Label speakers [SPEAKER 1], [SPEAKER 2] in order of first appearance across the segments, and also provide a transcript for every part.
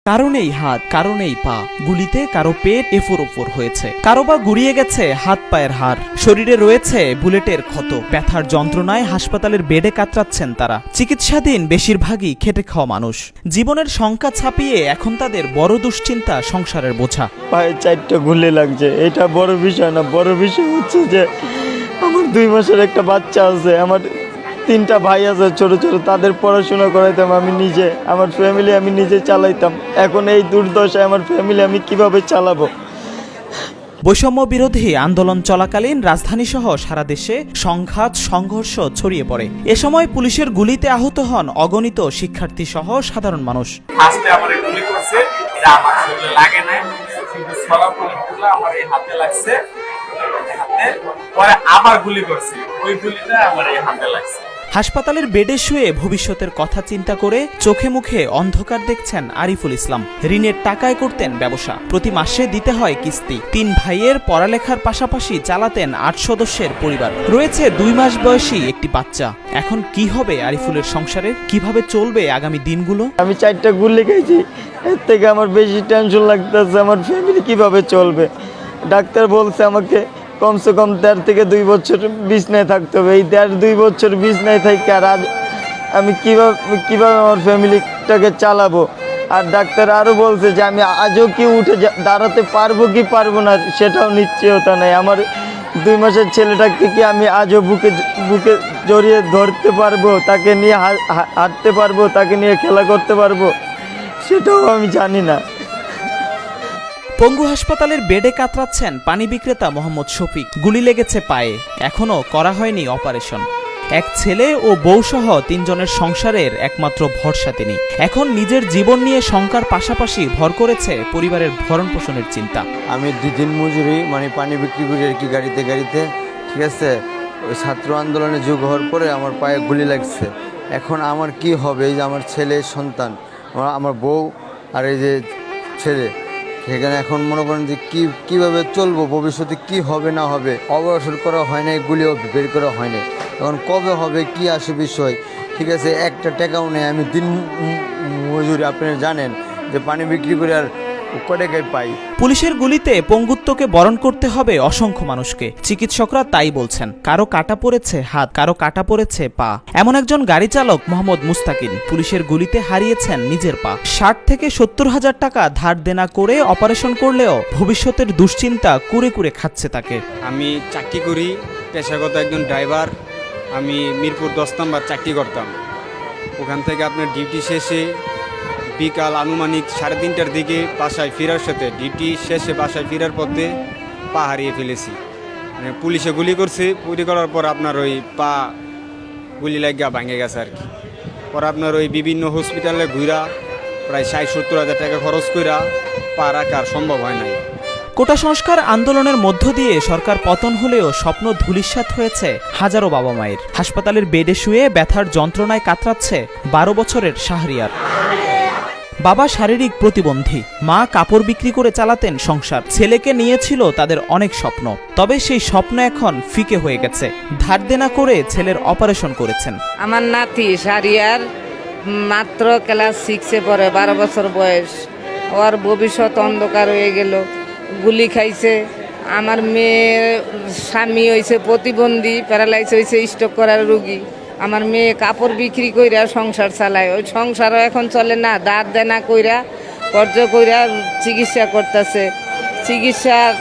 [SPEAKER 1] কারণেই হাত, কারণেই পা, গুলিতে কারো পেট এফোর ওপর হয়েছে, কারো বা গুড়িয়ে গেছে হাত পায়ের হাড়, শরীরে রয়েছে বুলেটের ক্ষত, ব্যথার যন্ত্রণায় হাসপাতালের বেডে কাতরাচ্ছেন তারা। চিকিৎসাধীন বেশিরভাগই খেটে খাওয়া মানুষ। জীবনের শঙ্কা ছাপিয়ে এখন তাদের বড় দুশ্চিন্তা সংসারের বোঝা।
[SPEAKER 2] পায়ে 4টা গুলি লাগছে, এটা বড় বিষয় না। বড় বিষয় হচ্ছে যে আমার 2 মাসের একটা বাচ্চা আছে, আমার 3টা ভাই আছে ছোট ছোট, তাদের পড়াশোনা করাইতাম আমি নিজে, আমার ফ্যামিলি আমি নিজে চালাইতাম। এখন এই দুর্দশায় আমার ফ্যামিলি আমি কিভাবে চালাবো?
[SPEAKER 1] বৈষম্য বিরোধী আন্দোলন চলাকালীন রাজধানীসহ সারা দেশে সংঘাত সংঘর্ষ ছড়িয়ে পড়ে। এ সময় পুলিশের গুলিতে আহত হন অগণিত শিক্ষার্থী সহ সাধারণ মানুষ।
[SPEAKER 3] ফার্স্টে আমার গুলি করছে, এটা আমার শরীরে লাগে নাই, শুধু ছলাগুলো আমার এই হাতে লাগছে, হাতে পরে আবার গুলি করছে, ওই গুলিটা আমার এই হাতে লাগছে।
[SPEAKER 1] হাসপাতালের বেডে শুয়ে ভবিষ্যতের কথা চিন্তা করে চোখে মুখে অন্ধকার দেখছেন আরিফুল ইসলাম। ঋণের টাকায় করতেন ব্যবসা, প্রতি মাসে দিতে হয় কিস্তি। 3 ভাইয়ের পড়ালেখার পাশাপাশি চালাতেন 8 সদস্যের পরিবার, রয়েছে 2 মাস বয়সী একটি বাচ্চা। এখন কি হবে আরিফুলের সংসারের, কিভাবে চলবে আগামী দিনগুলো?
[SPEAKER 2] আমি 4টা গুলি খাইছি, এর থেকে আমার বেশি টেনশন লাগতেছে আমার ফ্যামিলি কিভাবে চলবে। ডাক্তার বলছে আমাকে কমসে কম 1.5 থেকে 2 বছর বিছনায় থাকতে হবে। এই 1.5-2 বছর বিছনায় থাকি আর আমি কিভাবে আমার ফ্যামিলিটাকে চালাবো? আর ডাক্তার আরও বলছে যে আমি আজও কি উঠে দাঁড়াতে পারবো কি পারবো না সেটাও নিশ্চয়তা নাই। আমার 2 মাসের ছেলেটাকে কি আমি আজও বুকে জড়িয়ে ধরতে পারবো, তাকে নিয়ে হাঁটতে পারবো, তাকে নিয়ে খেলা করতে পারবো, সেটাও আমি জানি না।
[SPEAKER 1] পঙ্গু হাসপাতালের বেডে কাতরাচ্ছেন পানি বিক্রেতা মোহাম্মদ শফিক। গুলি লেগেছে পায়ে, এখনো করা হয়নি অপারেশন। এক ছেলে ও বউসহ 3 জনের সংসারের একমাত্র ভরসা তিনি। এখন নিজের জীবন নিয়ে শঙ্কার পাশাপাশি ভর করেছে পরিবারের ভরণ পোষণের চিন্তা।
[SPEAKER 4] আমি 2 দিন মজুরি পানি বিক্রি করি আর কি, গাড়িতে ঠিক আছে। ওই ছাত্র আন্দোলনে যোগ হওয়ার পরে আমার পায়ে গুলি লাগছে। এখন আমার কি হবে? এই যে আমার ছেলে সন্তান, আমার বউ আর এই যে ছেলে, সেখানে এখন মনে করেন যে কীভাবে চলবো, ভবিষ্যতে কি হবে না হবে। অপারেশন করা হয় নাই, গুলিও বের করা হয় নাই, এখন কবে হবে কি আসে বিষয়, ঠিক আছে। একটা টাকাও নেই, আমি দিন মজুরি, আপনারা জানেন যে পানি বিক্রি করে আর টাকায় পাই।
[SPEAKER 1] পুলিশের গুলিতে পঙ্গুত্বকে বরণ করতে হবে অসংখ্য মানুষকে, চিকিৎসকরা তাই বলছেন। কারো কাটা পড়েছে হাত, কারো কাটা পড়েছে পা। এমন একজন গাড়ি চালক মোহাম্মদ মুস্তাকিন পুলিশের গুলিতে হারিয়েছেন নিজের পা। 60 থেকে 70 হাজার টাকা ধার দেনা করে অপারেশন করলেও ভবিষ্যতের দুশ্চিন্তা কুরে কুরে খাচ্ছে তাকে।
[SPEAKER 5] আমি চাকরি করি, পেশাগত একজন ড্রাইভার। আমি মিরপুর 10 নম্বর চাকরি করতাম। ওখান থেকে আপনার ডিউটি শেষে বিকাল আনুমানিক 3:30টার দিকে বাসায় ফেরার সাথে, ডিউটি শেষে বাসায় ফেরার পথে পা হারিয়ে ফেলেছি। মানে পুলিশে গুলি করছে, গুলি করার পর আপনার ওই পা গুলি লাগিয়া ভাঙে গেছে আর কি। পর আপনার ওই বিভিন্ন হসপিটালে ঘুরা প্রায় 60-70 হাজার টাকা খরচ কইরা পা রাখার সম্ভব হয় নাই।
[SPEAKER 1] কোটা সংস্কার আন্দোলনের মধ্য দিয়ে সরকার পতন হলেও স্বপ্ন ধূলিসাৎ হয়েছে হাজারো বাবা মায়ের। হাসপাতালের বেডে শুয়ে ব্যথার যন্ত্রণায় কাতরাচ্ছে 12 বছরের শাহরিয়ার। বাবা শারীরিক প্রতিবন্ধী, মা কাপড় বিক্রি করে চালাতেন সংসার। ছেলেকে নিয়েছিল তাদের অনেক স্বপ্ন, তবে সেই স্বপ্ন এখন ফিকে হয়ে গেছে। ধার দেনা করে ছেলের অপারেশন করেছেন।
[SPEAKER 6] আমার নাতি শাহরিয়ার মাত্র ক্লাস 6-এ পড়ে, 12 বছর বয়স। ওর ভবিষ্যৎ অন্ধকার হয়ে গেল, গুলি খাইছে। আমার মেয়ের স্বামী হয়েছে প্রতিবন্ধী, প্যারালাইজ হয়েছে, স্ট্রোক করার রোগী। আমার মেয়ে কাপড় বিক্রি কইরা সংসার চালায়, ওই সংসারও এখন চলে না। ধার দেনা কইরা কর্জ কইরা চিকিৎসা করতেছে। চিকিৎসার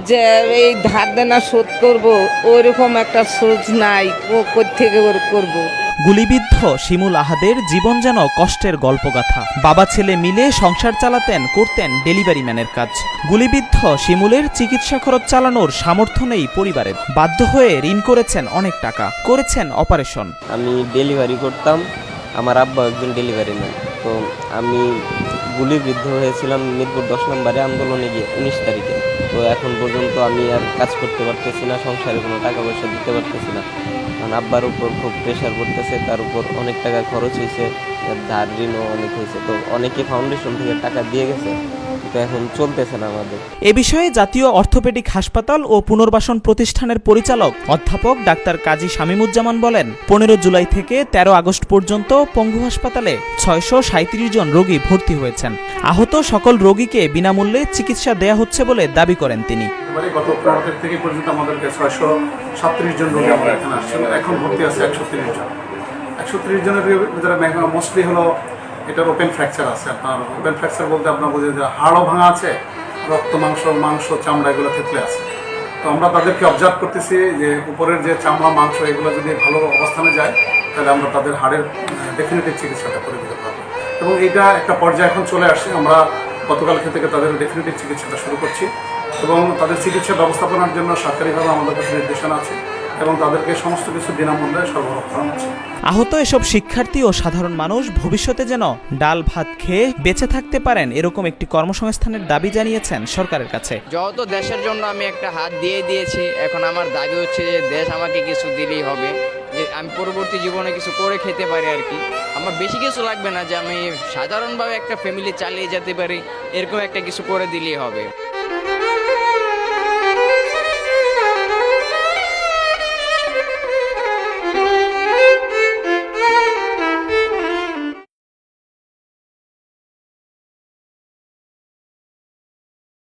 [SPEAKER 6] যে এই ধার দেনা শোধ করবো ওইরকম একটা সোচ নাই, ও কোত্থেকে করবো।
[SPEAKER 1] গুলিবিদ্ধ শিমুল আহাদের জীবন যেন কষ্টের গল্পগাথা। বাবা ছেলে মিলে সংসার চালাতেন, করতেন ডেলিভারি ম্যানের কাজ। গুলিবিদ্ধ শিমুলের চিকিৎসা খরচ চালানোর সামর্থ্য নেই পরিবারের। বাধ্য হয়ে ঋণ করেছেন অনেক টাকা, করেছেন অপারেশন।
[SPEAKER 7] আমি ডেলিভারি করতাম, আমার আব্বা একজন ডেলিভারি ম্যান। তো আমি গুলিবিদ্ধ হয়েছিলাম মিরপুর 10 নম্বরে আন্দোলনে গিয়ে 19 তারিখে। তো এখন পর্যন্ত আমি আর কাজ করতে পারতেছি না, সংসারে কোনো টাকা পয়সা দিতে পারতেছি না। কারণ আব্বার উপর খুব প্রেশার পড়তেছে, তার উপর অনেক টাকা খরচ হয়েছে, ধার ঋণও অনেক হয়েছে। তো অনেকে ফাউন্ডেশন থেকে টাকা দিয়ে গেছে, তো এখন চলতেছে না আমাদের।
[SPEAKER 1] এ বিষয়ে জাতীয় অর্থোপেডিক হাসপাতাল ও পুনর্বাসন প্রতিষ্ঠানের পরিচালক অধ্যাপক ডাক্তার কাজী শামীমুজ্জামান বলেন, 15 জুলাই থেকে 13 আগস্ট পর্যন্ত পঙ্গু হাসপাতালে 637 জন রোগী ভর্তি হয়েছেন। আহত সকল রোগীকে বিনামূল্যে চিকিৎসা দেয়া হচ্ছে বলে দাবি করেন তিনি।
[SPEAKER 8] গত 15 থেকে পর্যন্ত আমাদেরকে 637 জন রোগী আমরা এখানে আসছিল, এখন ভর্তি আছে 130 জন। 130 জনের ভিতরে মোস্টলি হলো এটার ওপেন ফ্র্যাকচার আছে। আপনার ওপেন ফ্র্যাকচার বলতে আপনার বোঝে যে হাড়ও ভাঙা আছে, রক্ত মাংস চামড়া এগুলো থেতলে আছে। তো আমরা তাদেরকে অবজার্ভ করতেছি যে উপরের যে চামড়া মাংস এগুলো যদি ভালো অবস্থানে যায় তাহলে আমরা তাদের হাড়ের ডেফিনেটিভ চিকিৎসাটা করে দিতে পারবো। এবং এটা একটা পর্যায়ে এখন চলে আসছে, আমরা গতকালকে থেকে তাদের ডেফিনেটিভ চিকিৎসাটা শুরু করছি এবং তাদের চিকিৎসা ব্যবস্থাপনার জন্য সরকারিভাবে আমাদের কাছে নির্দেশনা আছে এবং তাদেরকে সমস্ত কিছু বিনামূল্যে সরবরাহ করা হচ্ছে।
[SPEAKER 1] আহত এসব শিক্ষার্থী ও সাধারণ মানুষ ভবিষ্যতে যেন ডাল ভাত খেয়ে বেঁচে থাকতে পারেন এরকম একটি কর্মসংস্থানের দাবি জানিয়েছেন সরকারের কাছে।
[SPEAKER 9] যেহেতু দেশের জন্য আমি একটা হাত দিয়ে দিয়েছি, এখন আমার দাবি হচ্ছে যে দেশ আমাকে কিছু দিলেই হবে, যে আমি পরবর্তী জীবনে কিছু করে খেতে পারি আর কি। আমার বেশি কিছু লাগবে না, যে আমি সাধারণভাবে একটা ফ্যামিলি চালিয়ে যেতে পারি, এরকম একটা কিছু করে দিলেই হবে।